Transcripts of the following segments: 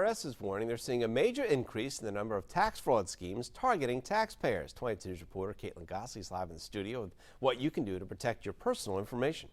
IRS is warning they're seeing a major increase in the number of tax fraud schemes targeting taxpayers. 22 News reporter Caitlin Gosley is live in the studio with what you can do to protect your personal information.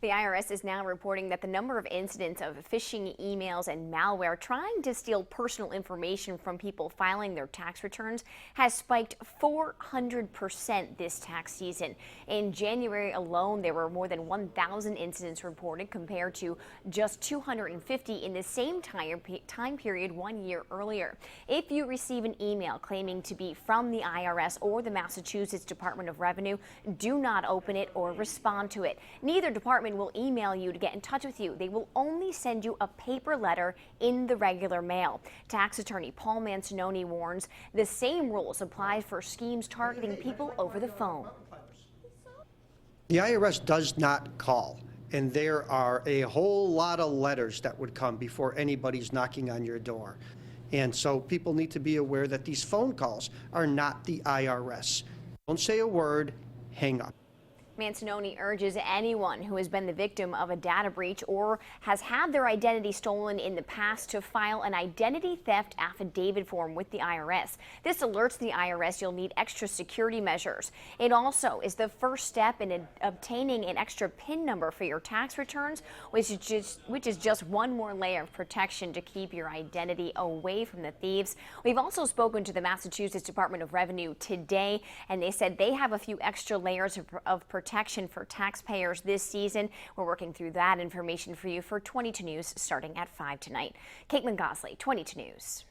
The IRS is now reporting that the number of incidents of phishing emails and malware trying to steal personal information from people filing their tax returns has spiked 400% this tax season. In January alone, there were more than 1,000 incidents reported compared to just 250 in the same time period 1 year earlier. If you receive an email claiming to be from the IRS or the Massachusetts Department of Revenue, do not open it or respond to it. Neither department will email you to get in touch with you. They will only send you a paper letter in the regular mail. Tax attorney Paul Mancinoni warns the same rules apply for schemes targeting people over the phone. The IRS does not call, and there are a whole lot of letters that would come before anybody's knocking on your door. And so people need to be aware that these phone calls are not the IRS. Don't say a word, hang up. Mancinoni urges anyone who has been the victim of a data breach or has had their identity stolen in the past to file an identity theft affidavit form with the IRS. This alerts the IRS you'll need extra security measures. It also is the first step in obtaining an extra PIN number for your tax returns, which is just one more layer of protection to keep your identity away from the thieves. We've also spoken to the Massachusetts Department of Revenue today, and they said they have a few extra layers of protection for taxpayers this season. We're working through that information for you for 22 News starting at 5 tonight. Caitlin Gosley, 22 News.